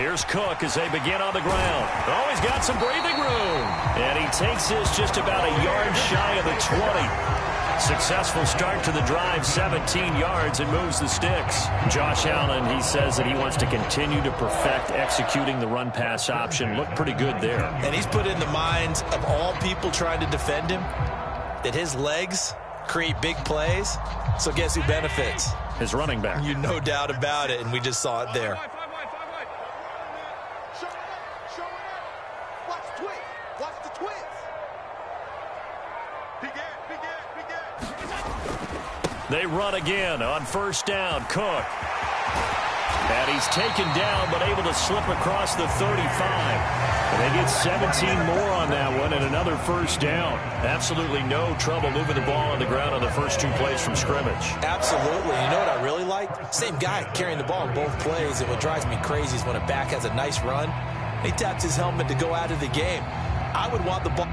Here's Cook as they begin on the ground. Oh, he's got some breathing room. And he takes this just about a yard shy of the 20. Successful start to the drive, 17 yards, and moves the sticks. Josh Allen, he says that he wants to continue to perfect executing the run-pass option. Looked pretty good there. And he's put in the minds of all people trying to defend him that his legs create big plays. So guess who benefits? His running back. You no doubt about it, and we just saw it there. They run again on first down. Cook. And he's taken down, but able to slip across the 35. And they get 17 more on that one and another first down. Absolutely no trouble moving the ball on the ground on the first 2 plays from scrimmage. Absolutely. You know what I really like? Same guy carrying the ball in both plays. And what drives me crazy is when a back has a nice run, he taps his helmet to go out of the game. I would want the ball.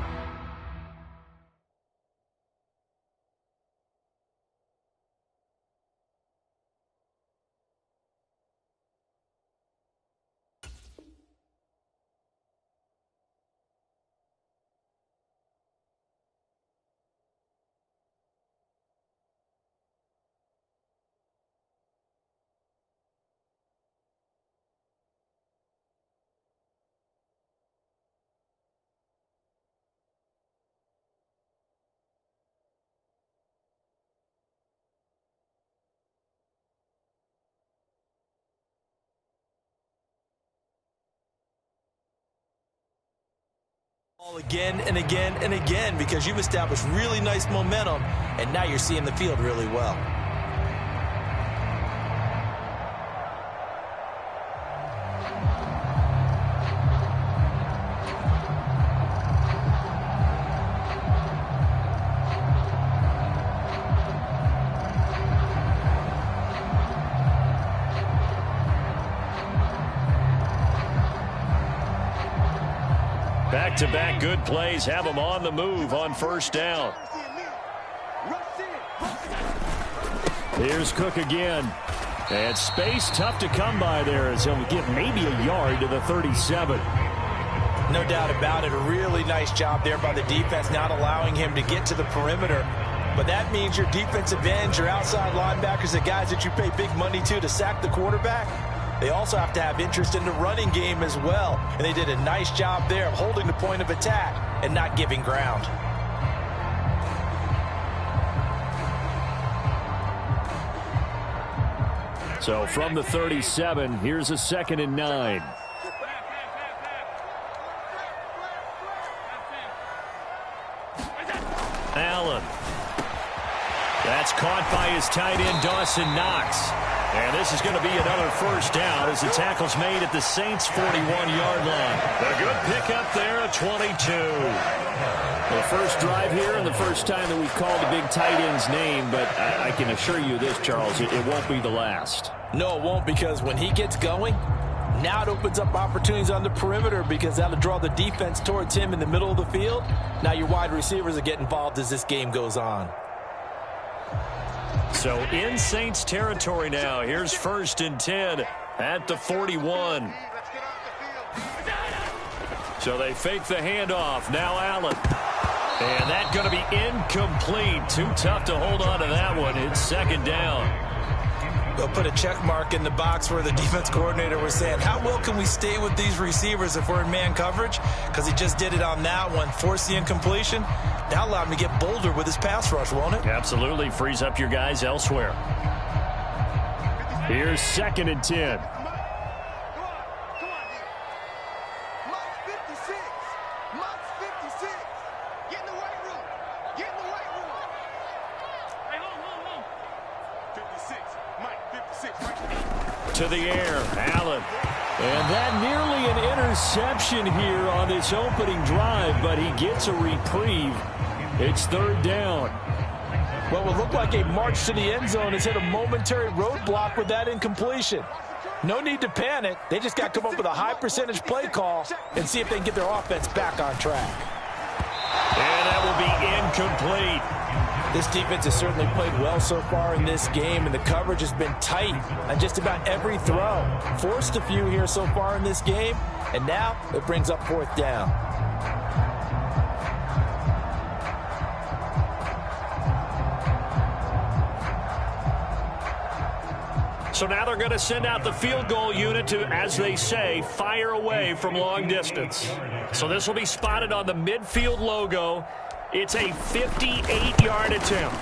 Again and again and again, because you've established really nice momentum, and now you're seeing the field really well. Back-to-back good plays have them on the move on first down. Here's Cook again. And space tough to come by there as he'll get maybe a yard to the 37. No doubt about it. A really nice job there by the defense, not allowing him to get to the perimeter. But that means your defensive ends, your outside linebackers, the guys that you pay big money to sack the quarterback, they also have to have interest in the running game as well. And they did a nice job there of holding the point of attack and not giving ground. So from the 37, here's a 2nd and 9. Allen. That's caught by his tight end, Dawson Knox. And this is going to be another first down as the tackle's made at the Saints' 41-yard line. A good pickup there at 22. The first drive here and the first time that we've called the big tight end's name, but I can assure you this, Charles, it won't be the last. No, it won't, because when he gets going, now it opens up opportunities on the perimeter because that'll draw the defense towards him in the middle of the field. Now your wide receivers will get involved as this game goes on. So in Saints territory now. Here's 1st and 10 at the 41. So they fake the handoff. Now Allen. And that's going to be incomplete. Too tough to hold on to that one. It's 2nd down. They'll put a check mark in the box where the defense coordinator was saying, how well can we stay with these receivers if we're in man coverage? Because he just did it on that one, forced the incompletion. That'll allow him to get bolder with his pass rush, won't it? Absolutely. Frees up your guys elsewhere. Here's 2nd and 10. To the air, Allen. And that nearly an interception here on this opening drive, but he gets a reprieve. It's 3rd down. What will look like a march to the end zone has hit a momentary roadblock with that incompletion. No need to panic. They just got to come up with a high percentage play call and see if they can get their offense back on track. And that will be incomplete. This defense has certainly played well so far in this game, and the coverage has been tight on just about every throw. Forced a few here so far in this game, and now it brings up 4th down. So now they're going to send out the field goal unit to, as they say, fire away from long distance. So this will be spotted on the midfield logo. It's a 58-yard attempt.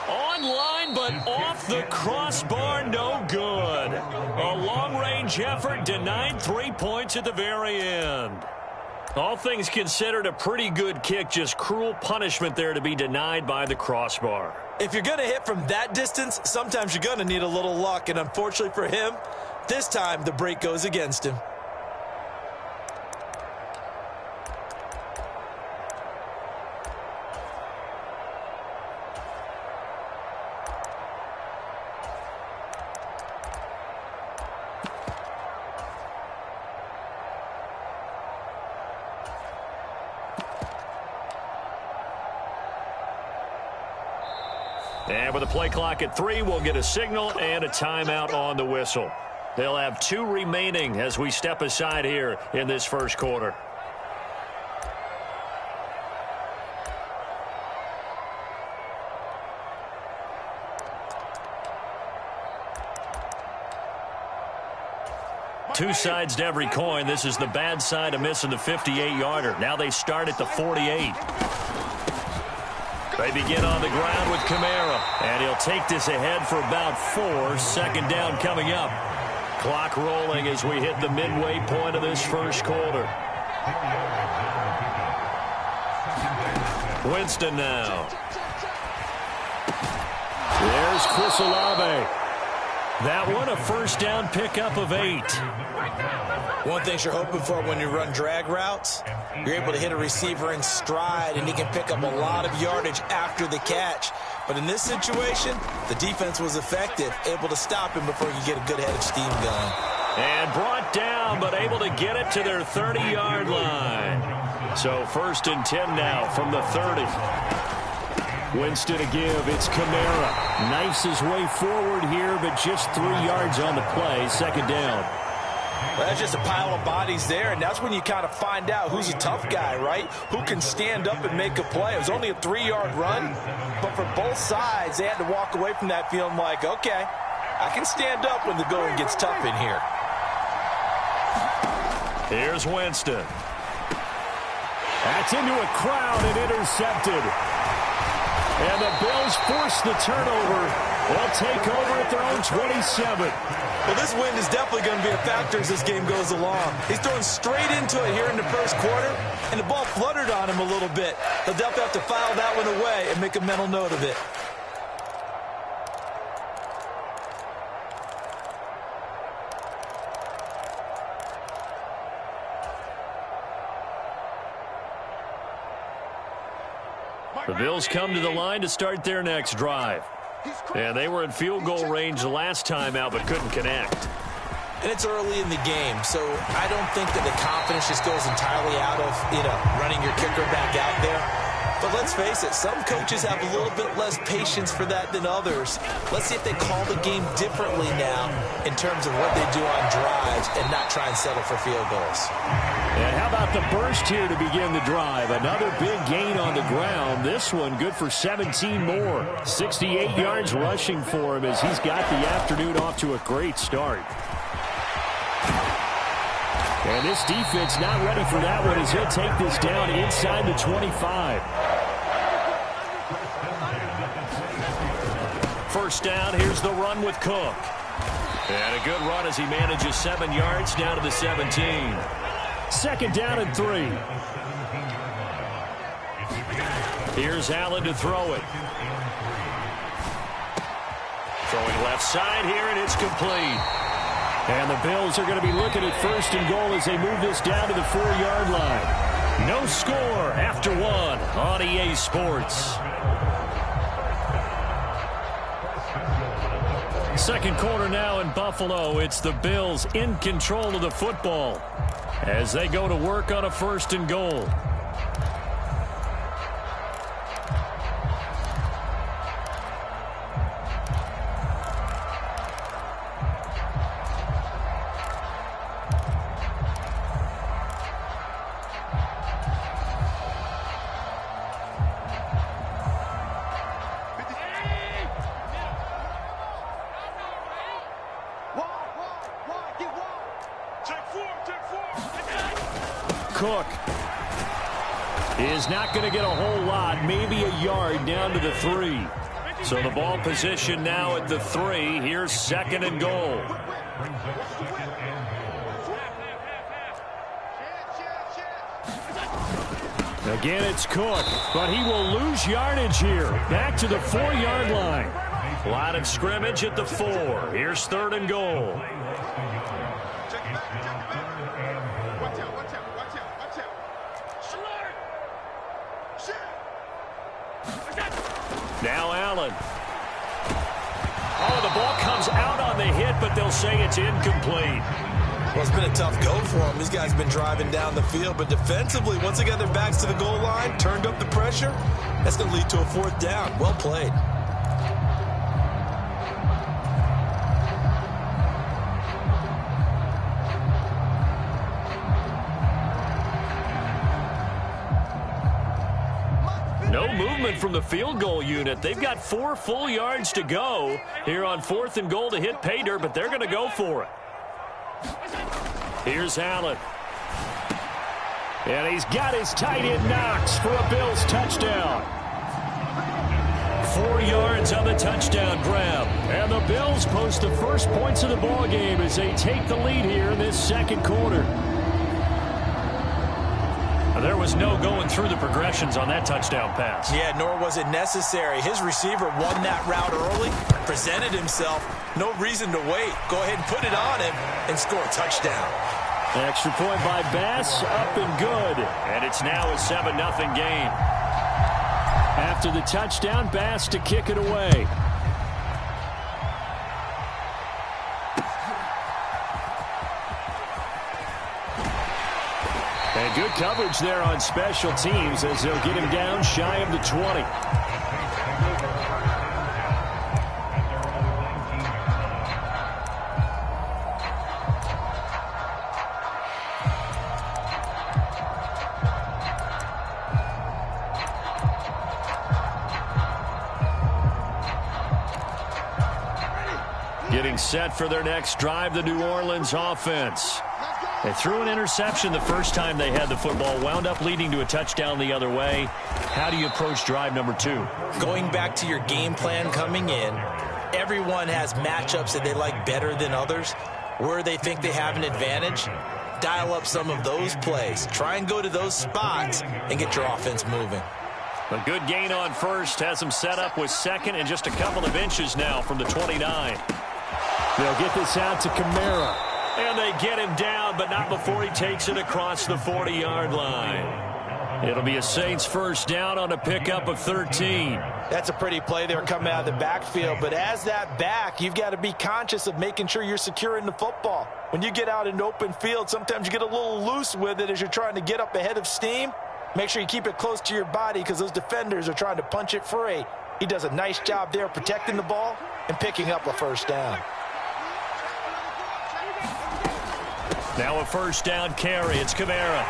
Online, but off the crossbar, no good. A long-range effort denied 3 points at the very end. All things considered, a pretty good kick, just cruel punishment there to be denied by the crossbar. If you're going to hit from that distance, sometimes you're going to need a little luck, and unfortunately for him, this time the break goes against him. And with the play clock at 3, we'll get a signal and a timeout on the whistle. They'll have 2 remaining as we step aside here in this first quarter. Two sides to every coin. This is the bad side of missing the 58-yarder. Now they start at the 48. They begin on the ground with Kamara, and he'll take this ahead for about 4. 2nd down coming up. Clock rolling as we hit the midway point of this first quarter. Winston now. There's Chris Olave. That one a first down pickup of 8. One thing you're hoping for when you run drag routes, you're able to hit a receiver in stride, and he can pick up a lot of yardage after the catch. But in this situation, the defense was effective, able to stop him before you get a good head of steam going. And brought down, but able to get it to their 30-yard line. So 1st and 10 now from the 30. Winston to give. It's Kamara. Knifes his way forward here, but just 3 yards on the play. 2nd down. Well, that's just a pile of bodies there, and that's when you kind of find out who's a tough guy, right? Who can stand up and make a play. It was only a 3-yard run, but for both sides, they had to walk away from that feeling like, okay, I can stand up when the going gets tough in here. Here's Winston. That's into a crowd and intercepted. And the Bills force the turnover. They'll take over at their own 27. Well, this wind is definitely going to be a factor as this game goes along. He's throwing straight into it here in the first quarter, and the ball fluttered on him a little bit. He'll definitely have to file that one away and make a mental note of it. The Bills come to the line to start their next drive. And they were in field goal range the last time out, but couldn't connect. And it's early in the game, so I don't think that the confidence just goes entirely out of, running your kicker back out there. But let's face it, some coaches have a little bit less patience for that than others. Let's see if they call the game differently now in terms of what they do on drives and not try and settle for field goals. And how about the burst here to begin the drive? Another big gain on the ground. This one good for 17 more. 68 yards rushing for him as he's got the afternoon off to a great start. And this defense not ready for that one as he'll take this down inside the 25. First down, here's the run with Cook. And a good run as he manages 7 yards down to the 17. 2nd down and 3. Here's Allen to throw it. Throwing left side here, and it's complete. And the Bills are going to be looking at 1st and goal as they move this down to the 4-yard line. No score after 1 on EA Sports. Second quarter now in Buffalo. It's the Bills in control of the football as they go to work on a 1st and goal. Cook is not going to get a whole lot, maybe a yard down to the 3. So the ball position now at the 3. Here's 2nd and goal. Again, it's Cook, but he will lose yardage here. Back to the 4-yard line. Line of scrimmage at the 4. Here's 3rd and goal. Now Allen. Oh, the ball comes out on the hit, but they'll say it's incomplete. Well, it's been a tough go for them. These guys have been driving down the field, but defensively, once they got their backs to the goal line, turned up the pressure, that's going to lead to a 4th down. Well played. No movement from the field goal unit. They've got 4 full yards to go here on 4th and goal to hit pay dirt, but they're going to go for it. Here's Allen. And he's got his tight end Knox for a Bills touchdown. 4 yards on the touchdown grab. And the Bills post the first points of the ball game as they take the lead here in this 2nd quarter. There was no going through the progressions on that touchdown pass. Yeah, nor was it necessary. His receiver won that route early, presented himself. No reason to wait. Go ahead and put it on him and score a touchdown. Extra point by Bass, up and good. And it's now a 7-0 game. After the touchdown, Bass to kick it away. And good coverage there on special teams as they'll get him down shy of the 20. Getting set for their next drive, the New Orleans offense. They threw an interception the first time they had the football, wound up leading to a touchdown the other way. How do you approach drive number 2? Going back to your game plan coming in, everyone has matchups that they like better than others. Where they think they have an advantage, dial up some of those plays. Try and go to those spots and get your offense moving. A good gain on first has them set up with 2nd and just a couple of inches now from the 29. They'll get this out to Kamara. And they get him down, but not before he takes it across the 40-yard line. It'll be a Saints first down on a pickup of 13. That's a pretty play there coming out of the backfield. But as that back, you've got to be conscious of making sure you're securing the football. When you get out in open field, sometimes you get a little loose with it as you're trying to get up ahead of steam. Make sure you keep it close to your body because those defenders are trying to punch it free. He does a nice job there protecting the ball and picking up a first down. Now a first down carry. It's Kamara.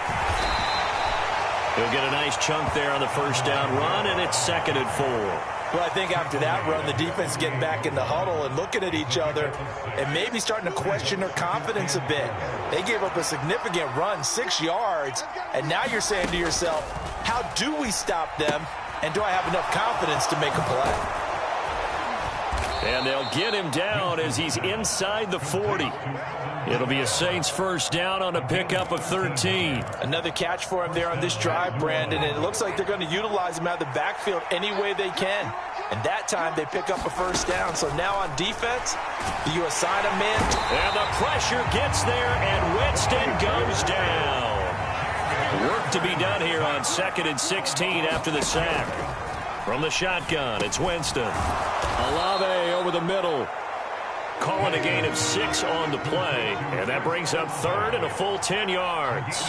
He'll get a nice chunk there on the first down run, and it's 2nd and 4. Well, I think after that run, the defense is getting back in the huddle and looking at each other and maybe starting to question their confidence a bit. They gave up a significant run, 6 yards, and now you're saying to yourself, how do we stop them, and do I have enough confidence to make a play? And they'll get him down as he's inside the 40. It'll be a Saints first down on a pickup of 13. Another catch for him there on this drive, Brandon, and it looks like they're going to utilize him out of the backfield any way they can. And that time they pick up a first down. So now on defense, you assign a man. And the pressure gets there, and Winston goes down. Work to be done here on 2nd and 16 after the sack. From the shotgun, it's Winston. Olave over the middle. Calling a gain of 6 on the play, and that brings up 3rd and a full 10 yards.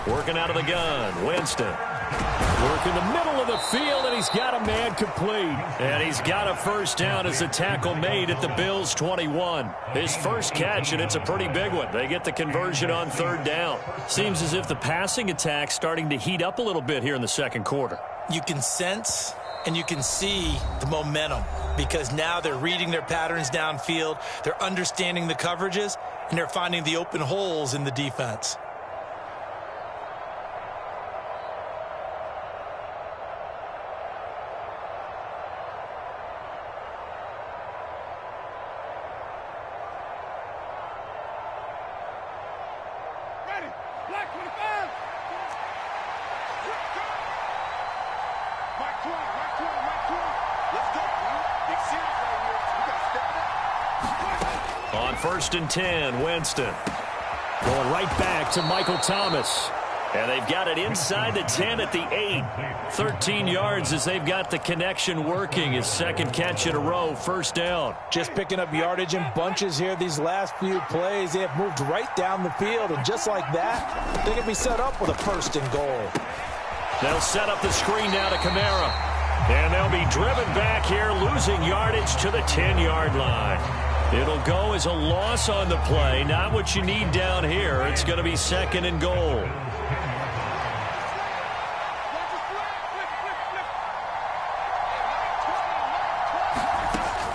Working out of the gun, Winston. Working the middle of the field, and he's got a man complete. And he's got a first down as the tackle made at the Bills' 21. His first catch, and it's a pretty big one. They get the conversion on 3rd down. Seems as if the passing attack's starting to heat up a little bit here in the 2nd quarter. You can sense and you can see the momentum. because now they're reading their patterns downfield, they're understanding the coverages, and they're finding the open holes in the defense. On 1st and 10, Winston. Going right back to Michael Thomas. And they've got it inside the 10 at the 8. 13 yards as they've got the connection working. His second catch in a row, first down. Just picking up yardage in bunches here these last few plays. They have moved right down the field, and just like that, they can be set up with a 1st and goal. They'll set up the screen now to Kamara. And they'll be driven back here, losing yardage to the 10-yard line. It'll go as a loss on the play. Not what you need down here. It's going to be 2nd and goal.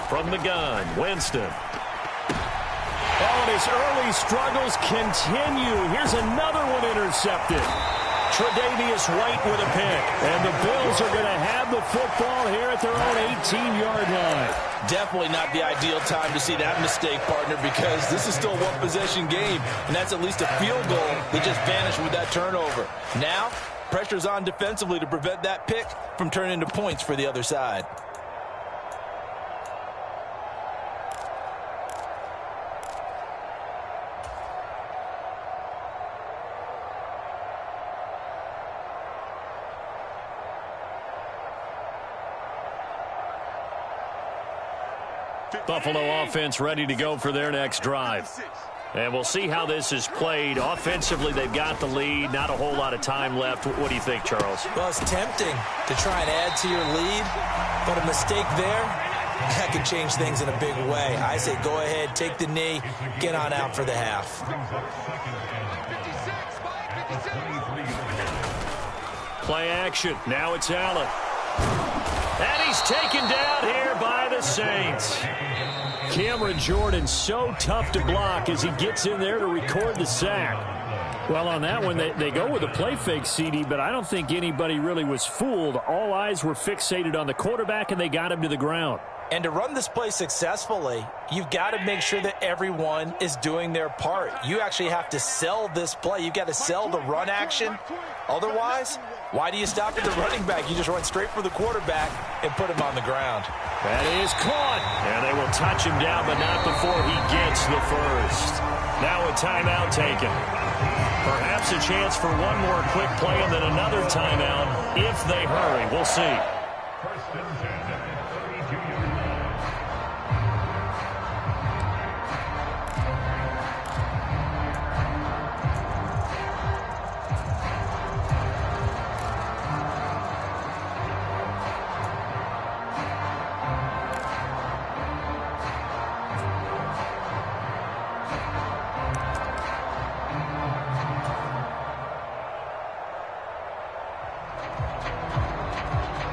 From the gun, Winston. Oh, and his early struggles continue. Here's another one intercepted. Tre'Davious White with a pick. And the Bills are going to have the football here at their own 18-yard line. Definitely not the ideal time to see that mistake, partner, because this is still a one-possession game, and that's at least a field goal that just vanished with that turnover. Now, pressure's on defensively to prevent that pick from turning into points for the other side. Buffalo offense ready to go for their next drive. And we'll see how this is played. Offensively, they've got the lead. Not a whole lot of time left. What do you think, Charles? Well, it's tempting to try and add to your lead, but a mistake there, that can change things in a big way. I say go ahead, take the knee, get on out for the half. Play action. Now it's Allen. And he's taken down here by the Saints. Cameron Jordan so tough to block as he gets in there to record the sack. Well, on that one, they go with a play fake, CD, but I don't think anybody really was fooled. All eyes were fixated on the quarterback, and they got him to the ground. And to run this play successfully, you've got to make sure that everyone is doing their part. You actually have to sell this play. You've got to sell the run action. Otherwise, why do you stop at the running back? You just run straight for the quarterback and put him on the ground. That is caught. And they will touch him down, but not before he gets the first. Now a timeout taken. Perhaps a chance for one more quick play and then another timeout if they hurry. We'll see.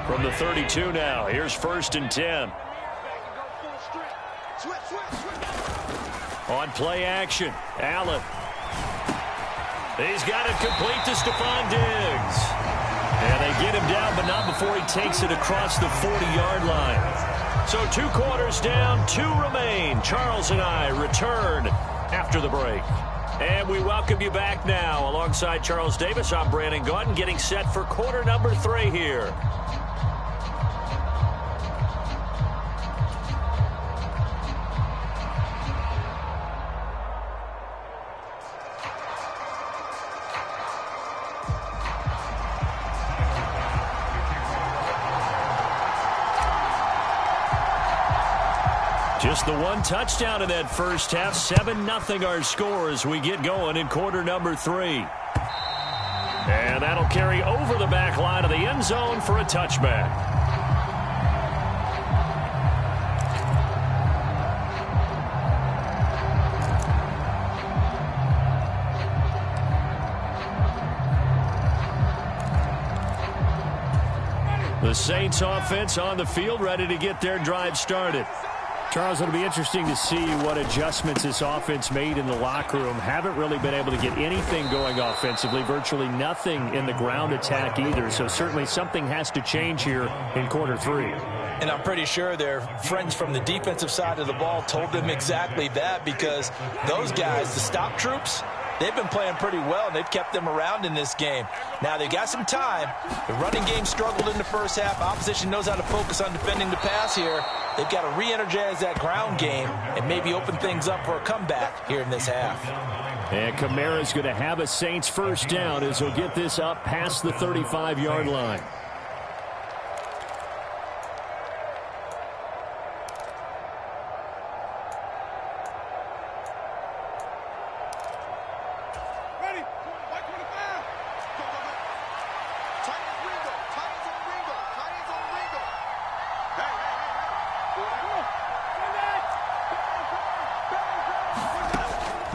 From the 32 now, here's 1st and 10. On play action, Allen. He's got it complete to Stephon Diggs. And they get him down, but not before he takes it across the 40-yard line. So 2 quarters down, 2 remain. Charles and I return after the break. And we welcome you back now. Alongside Charles Davis, I'm Brandon Gaudin, getting set for quarter number 3 here. Just the one touchdown in that first half. 7-0 our score as we get going in quarter number 3. And that'll carry over the back line of the end zone for a touchback. The Saints offense on the field, ready to get their drive started. Charles, it'll be interesting to see what adjustments this offense made in the locker room. Haven't really been able to get anything going offensively, virtually nothing in the ground attack either. So certainly something has to change here in quarter three. And I'm pretty sure their friends from the defensive side of the ball told them exactly that, because those guys, the stop troops, they've been playing pretty well, and they've kept them around in this game. Now, they've got some time. The running game struggled in the first half. Opposition knows how to focus on defending the pass here. They've got to re-energize that ground game and maybe open things up for a comeback here in this half. And Kamara's going to have a Saints first down as he'll get this up past the 35-yard line.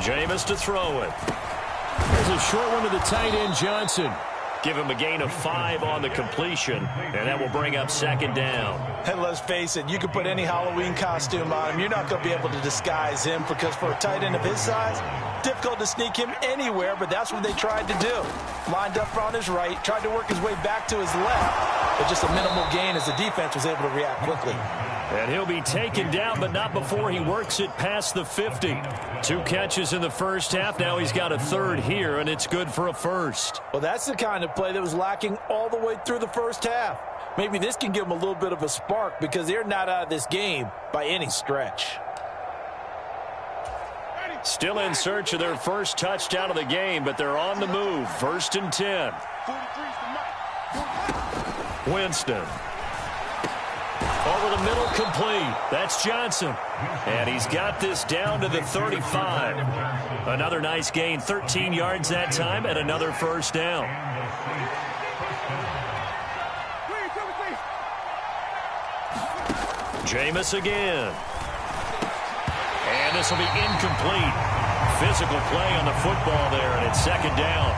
Jameis to throw it. There's a short one to the tight end, Johnson. Give him a gain of 5 on the completion, and that will bring up second down. And let's face it, you can put any Halloween costume on him. You're not going to be able to disguise him, because for a tight end of his size, difficult to sneak him anywhere, but that's what they tried to do. Lined up on his right, tried to work his way back to his left, but just a minimal gain as the defense was able to react quickly. And he'll be taken down, but not before he works it past the 50. 2 catches in the first half. Now he's got a third here, and it's good for a first. Well, that's the kind of play that was lacking all the way through the first half. Maybe this can give them a little bit of a spark, because they're not out of this game by any stretch. Still in search of their first touchdown of the game, but they're on the move. 1st and 10. Winston. Over the middle, complete. That's Johnson. And he's got this down to the 35. Another nice gain, 13 yards that time, and another first down. Jameis again. And this will be incomplete. Physical play on the football there, and it's second down.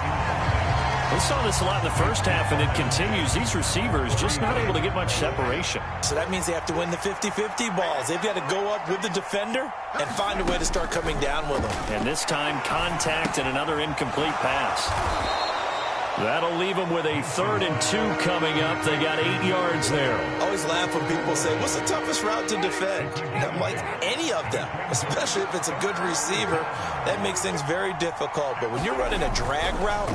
We saw this a lot in the first half, and it continues. These receivers just not able to get much separation. So that means they have to win the 50-50 balls. They've got to go up with the defender and find a way to start coming down with them. And this time, contact and another incomplete pass. That'll leave them with a 3rd and 2 coming up. They got 8 yards there. I always laugh when people say, what's the toughest route to defend? And I'm like, any of them, especially if it's a good receiver. That makes things very difficult. But when you're running a drag route,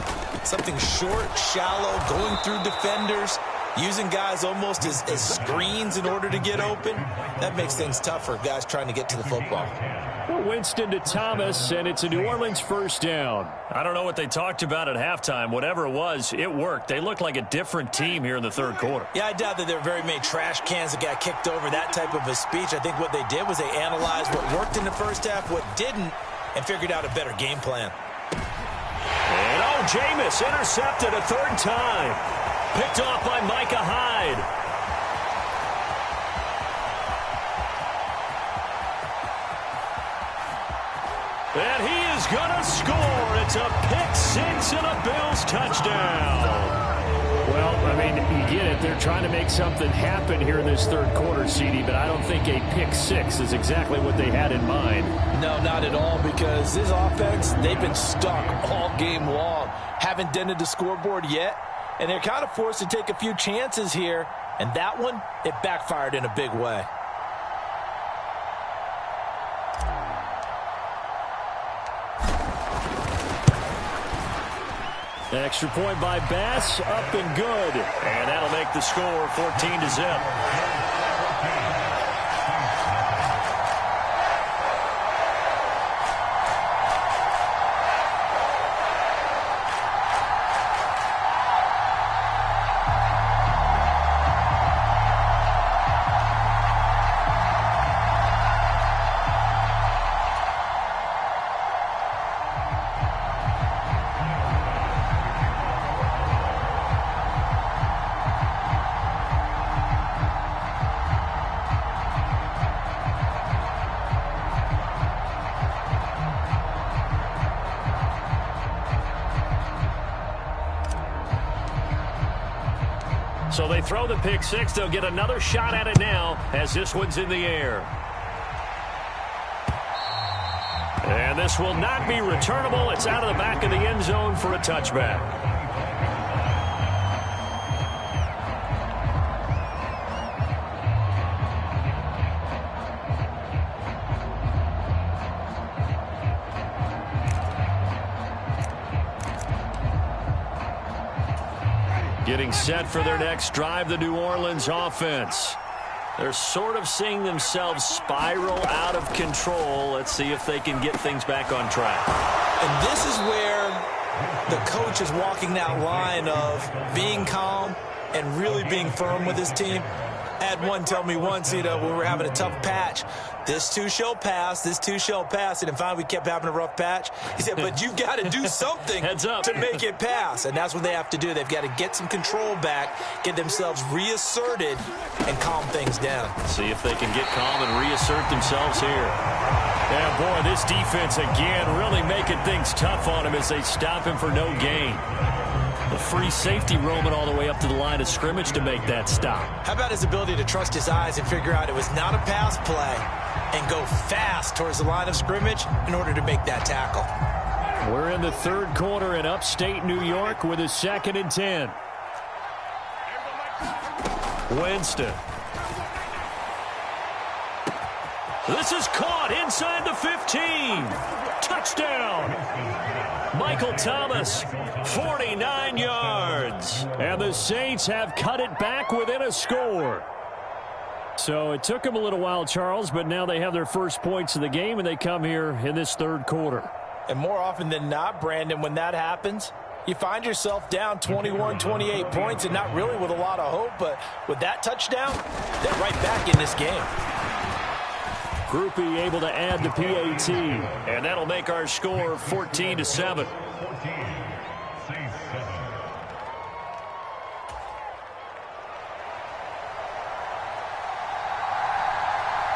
something short, shallow, going through defenders, using guys almost as screens in order to get open, that makes things tough for guys trying to get to the football. Winston to Thomas, and it's a New Orleans first down. I don't know what they talked about at halftime. Whatever it was, it worked. They look like a different team here in the third quarter. Yeah, I doubt that there were very many trash cans that got kicked over, that type of a speech. I think what they did was they analyzed what worked in the first half, what didn't, and figured out a better game plan. And Jameis intercepted a 3rd time. Picked off by Micah Hyde. And he is going to score. It's a pick-6 and a Bills touchdown. Well, I mean, you get it. They're trying to make something happen here in this third quarter, CD, but I don't think a pick-6 is exactly what they had in mind. No, not at all, because this offense, they've been stuck all game long. Haven't dented the scoreboard yet, and they're kind of forced to take a few chances here, and that one, it backfired in a big way. Extra point by Bass, up and good. And that'll make the score 14-0. So they throw the pick six. They'll get another shot at it now as this one's in the air. And this will not be returnable. It's out of the back of the end zone for a touchback. Getting set for their next drive, the New Orleans offense. They're sort of seeing themselves spiral out of control. Let's see if they can get things back on track. And this is where the coach is walking that line of being calm and really being firm with his team. I had one tell me once, when we were having a tough patch, this too shall pass, this too shall pass. And finally, we kept having a rough patch. He said, but you've got to do something Heads up. to make it pass. And that's what they have to do. They've got to get some control back, get themselves reasserted, and calm things down. See if they can get calm and reassert themselves here. Yeah, boy, this defense again really making things tough on him as they stop him for no gain. The free safety roaming all the way up to the line of scrimmage to make that stop. How about his ability to trust his eyes and figure out it was not a pass play and go fast towards the line of scrimmage in order to make that tackle? We're in the third quarter in upstate New York with a 2nd and 10. Winston. This is caught inside the 15. Touchdown. Michael Thomas, 49 yards. And the Saints have cut it back within a score. So it took them a little while, Charles, but now they have their first points of the game, and they come here in this third quarter. And more often than not, Brandon, when that happens, you find yourself down 21, 28 points, and not really with a lot of hope, but with that touchdown, they're right back in this game. Groupie able to add the PAT, and that'll make our score 14-7.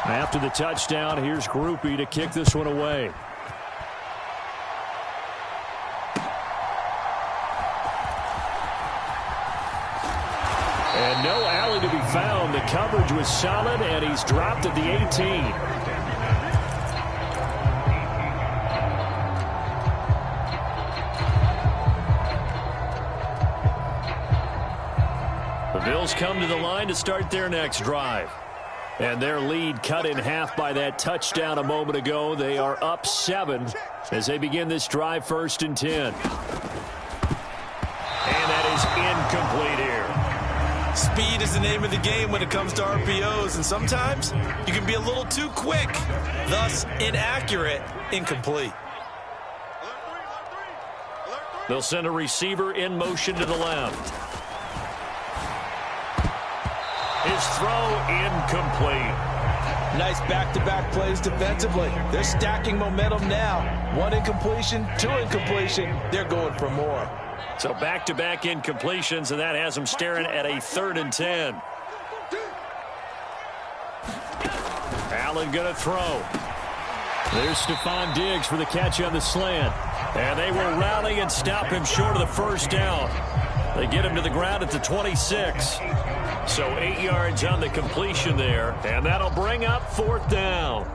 After the touchdown, here's Groupie to kick this one away. And no alley to be found. The coverage was solid, and he's dropped at the 18. The Bills come to the line to start their next drive. And their lead cut in half by that touchdown a moment ago. They are up 7 as they begin this drive, 1st and 10. And that is incomplete here. Speed is the name of the game when it comes to RPOs, and sometimes you can be a little too quick, thus inaccurate, incomplete. They'll send a receiver in motion to the left. His throw incomplete. Nice back-to-back plays defensively. They're stacking momentum now. 1 incompletion, 2 incompletion. They're going for more. So back-to-back incompletions, and that has them staring at a 3rd and 10. Allen going to throw. There's Stephon Diggs for the catch on the slant. And they will rally and stop him short of the first down. They get him to the ground at the 26. So 8 yards on the completion there, and that'll bring up 4th down.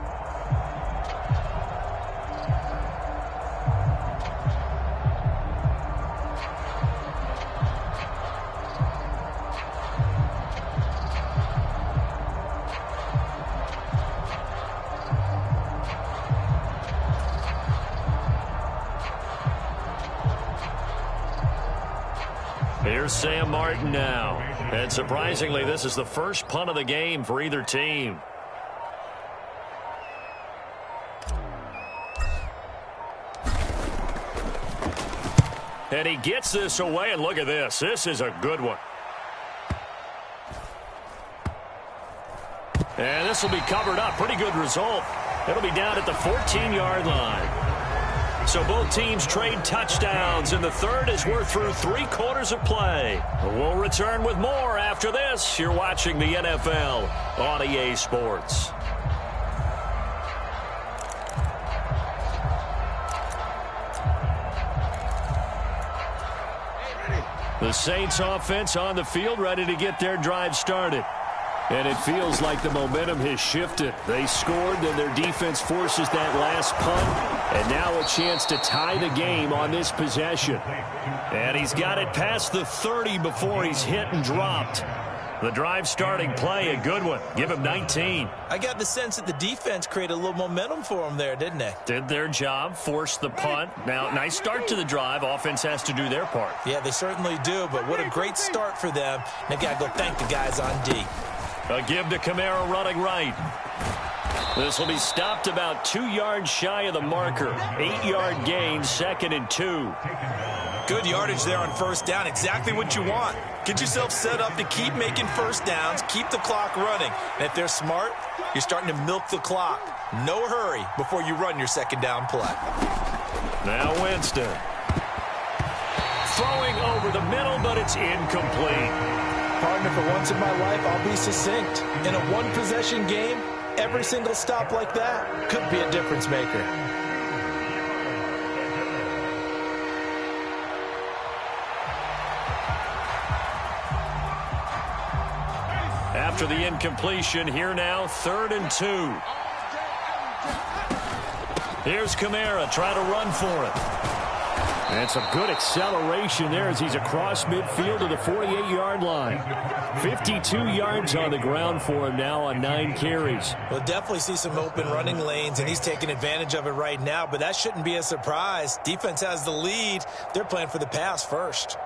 Here's Sam Martin now. And surprisingly, this is the first punt of the game for either team. And he gets this away, and look at this. This is a good one. And this will be covered up. Pretty good result. It'll be down at the 14-yard line. So both teams trade touchdowns, and the third as we're through 3 quarters of play. We'll return with more after this. You're watching the NFL on EA Sports. The Saints offense on the field, ready to get their drive started. And it feels like the momentum has shifted. They scored, then their defense forces that last punt. And now a chance to tie the game on this possession. And he's got it past the 30 before he's hit and dropped. The drive starting play, a good one. Give him 19. I got the sense that the defense created a little momentum for him there, didn't they? Did their job, forced the punt. Now, nice start to the drive. Offense has to do their part. Yeah, they certainly do, but what a great start for them. They've got to go thank the guys on D. A give to Kamara running right. This will be stopped about 2 yards shy of the marker. 8-yard gain, 2nd and 2. Good yardage there on first down. Exactly what you want. Get yourself set up to keep making first downs, keep the clock running. And if they're smart, you're starting to milk the clock. No hurry before you run your second down play. Now Winston. Throwing over the middle, but it's incomplete. Partner, for once in my life, I'll be succinct. In a one-possession game, every single stop like that could be a difference maker. After the incompletion, here now, 3rd and 2. Here's Kamara, try to run for it. And some good acceleration there as he's across midfield to the 48-yard line. 52 yards on the ground for him now on 9 carries. We'll definitely see some open running lanes, and he's taking advantage of it right now, but that shouldn't be a surprise. Defense has the lead. They're playing for the pass first.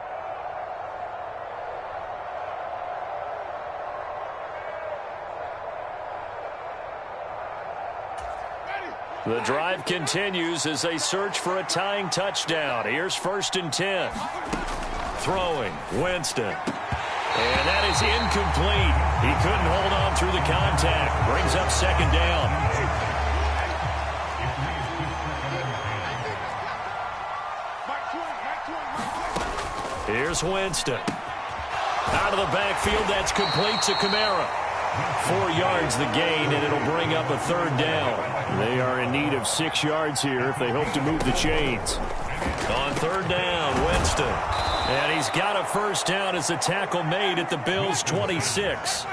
The drive continues as they search for a tying touchdown. Here's 1st and 10. Throwing, Winston. And that is incomplete. He couldn't hold on through the contact. Brings up 2nd down. Here's Winston. Out of the backfield, that's complete to Kamara. 4 yards the gain, and it'll bring up a 3rd down. They are in need of 6 yards here if they hope to move the chains. On 3rd down, Winston. And he's got a first down as a tackle made at the Bills' 26.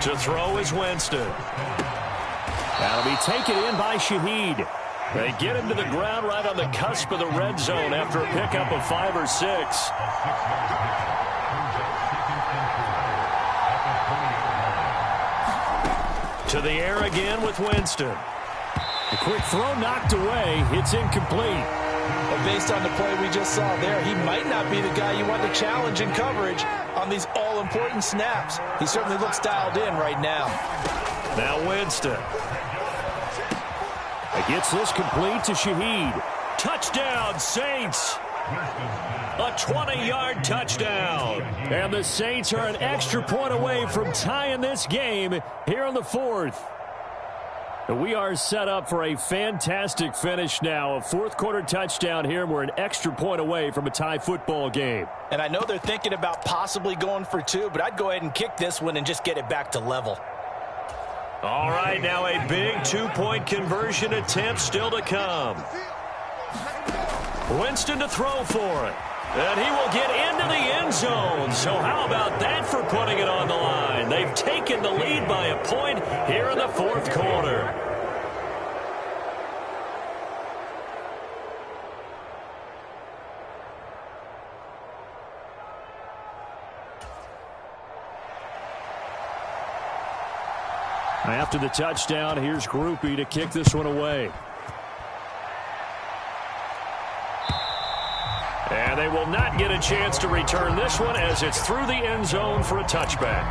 To throw is Winston. That'll be taken in by Shaheed. They get him to the ground right on the cusp of the red zone after a pickup of 5 or 6. To the air again with Winston. A quick throw knocked away. It's incomplete. Well, based on the play we just saw there, he might not be the guy you want to challenge in coverage on these all-important snaps. He certainly looks dialed in right now. Now Winston. Gets this complete to Shaheed. Touchdown, Saints. A 20-yard touchdown. And the Saints are an extra point away from tying this game here in the 4th. We are set up for a fantastic finish now. A 4th quarter touchdown here, and we're an extra point away from a tie football game. And I know they're thinking about possibly going for 2, but I'd go ahead and kick this one and just get it back to level. All right, now a big 2-point conversion attempt still to come. Winston to throw for it. And he will get into the end zone. So how about that for putting it on the line? They've taken the lead by a point here in the 4th quarter. After the touchdown, here's Grupe to kick this one away. And they will not get a chance to return this one as it's through the end zone for a touchback.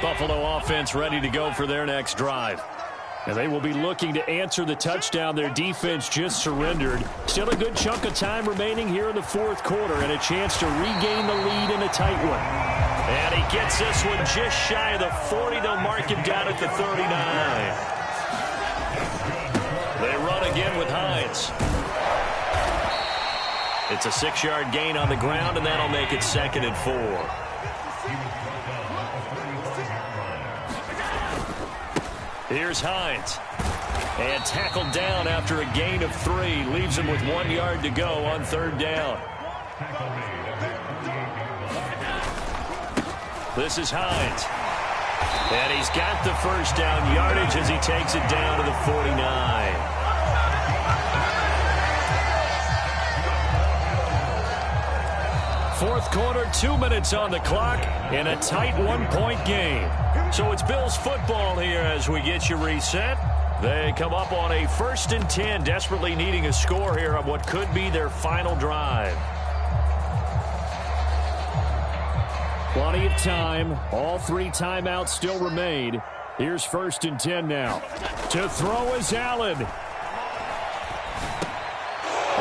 Buffalo offense ready to go for their next drive. And they will be looking to answer the touchdown their defense just surrendered. Still a good chunk of time remaining here in the 4th quarter and a chance to regain the lead in a tight one. And he gets this one just shy of the 40. They'll mark him down at the 39. They run again with Hines. It's a 6-yard gain on the ground, and that'll make it 2nd and 4. Here's Hines. And tackled down after a gain of 3. Leaves him with 1 yard to go on 3rd down. This is Hines. And he's got the first down yardage as he takes it down to the 49. Fourth quarter, 2 minutes on the clock in a tight 1-point game. So it's Bills football here as we get you reset. They come up on a 1st and 10, desperately needing a score here on what could be their final drive. Plenty of time. All 3 timeouts still remain. Here's 1st and 10 now. To throw is Allen.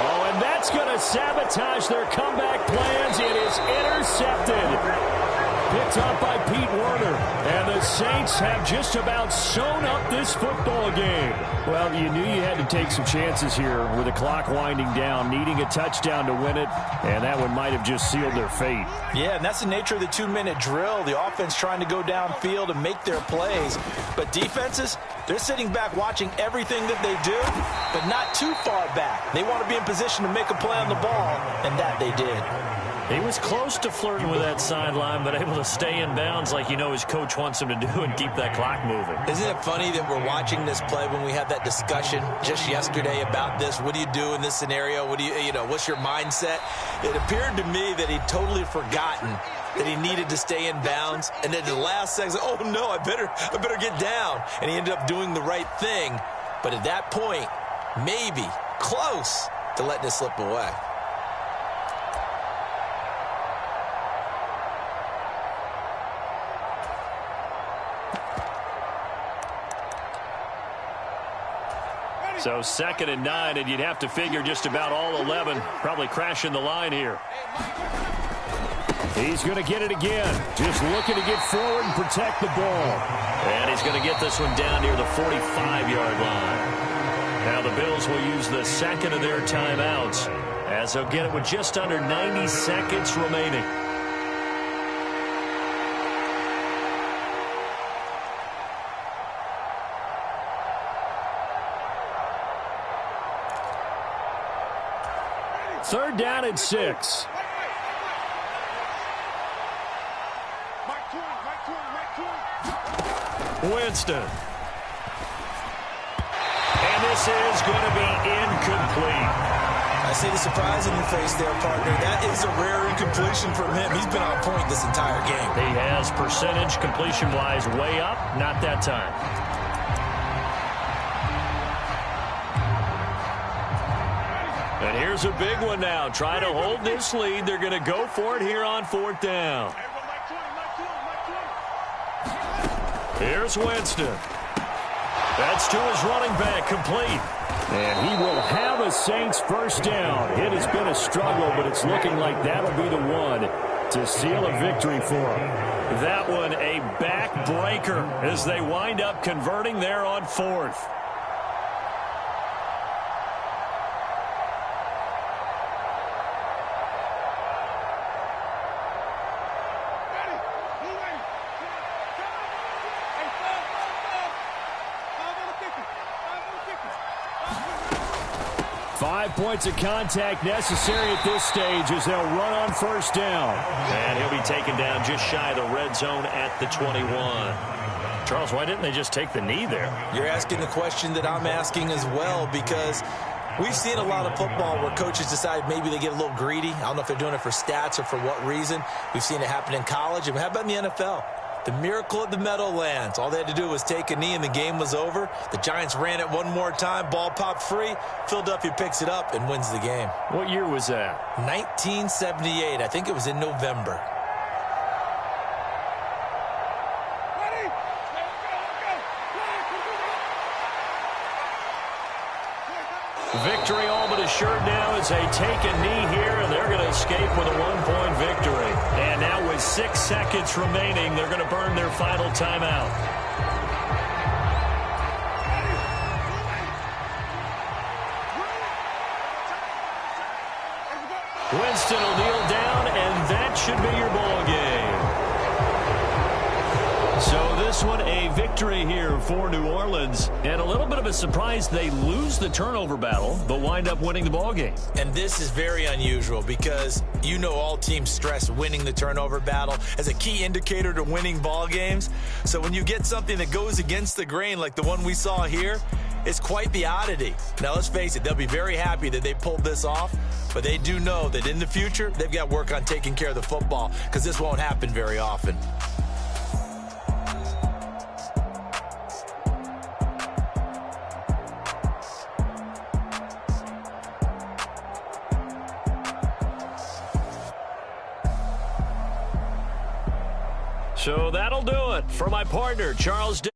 Oh, and that's going to sabotage their comeback plans. It is intercepted. Picked up by Pete Werner. And the Saints have just about sewn up this football game. Well, you knew you had to take some chances here with the clock winding down, needing a touchdown to win it, and that one might have just sealed their fate. Yeah, and that's the nature of the 2-minute drill. The offense trying to go downfield and make their plays. But defenses, they're sitting back watching everything that they do, but not too far back. They want to be in position to make a play on the ball, and that they did. He was close to flirting with that sideline, but able to stay in bounds like you know his coach wants him to do and keep that clock moving. Isn't it funny that we're watching this play when we had that discussion just yesterday about this? What do you do in this scenario? What do you know, what's your mindset? It appeared to me that he'd totally forgotten that he needed to stay in bounds, and then the last second, oh no, I better get down. And he ended up doing the right thing. But at that point, maybe close to letting it slip away. So 2nd and 9, and you'd have to figure just about all 11 probably crashing the line here. He's going to get it again. Just looking to get forward and protect the ball. And he's going to get this one down near the 45-yard line. Now the Bills will use the 2nd of their timeouts as they'll get it with just under 90 seconds remaining. Third down and 6. Winston. And this is going to be incomplete. I see the surprise in your face there, partner. That is a rare incompletion from him. He's been on point this entire game. He has percentage completion-wise way up. Not that time. And here's a big one now. Trying to hold this lead. They're going to go for it here on 4th down. Here's Winston. That's to his running back, complete. And he will have a Saints first down. It has been a struggle, but it's looking like that'll be the one to seal a victory for him. That one a backbreaker as they wind up converting there on 4th. Points of contact necessary at this stage as they'll run on first down. And he'll be taken down just shy of the red zone at the 21. Charles, why didn't they just take the knee there? You're asking the question that I'm asking as well, because we've seen a lot of football where coaches decide maybe they get a little greedy. I don't know if they're doing it for stats or for what reason. We've seen it happen in college. And how about in the NFL? The miracle at the Meadowlands. All they had to do was take a knee and the game was over. The Giants ran it one more time. Ball popped free. Philadelphia picks it up and wins the game. What year was that? 1978. I think it was in November. Victory all but assured now as they take a knee here, and they're going to escape with a 1-point victory. And now with 6 seconds remaining, they're going to burn their final timeout. Winston will kneel down, and that should be your ball game. So this this one a victory here for New Orleans. And a little bit of a surprise, they lose the turnover battle, but wind up winning the ballgame. And this is very unusual because you know all teams stress winning the turnover battle as a key indicator to winning ball games. So when you get something that goes against the grain like the one we saw here, it's quite the oddity. Now, let's face it, they'll be very happy that they pulled this off, but they do know that in the future, they've got work on taking care of the football because this won't happen very often. So that'll do it for my partner, Charles Davis.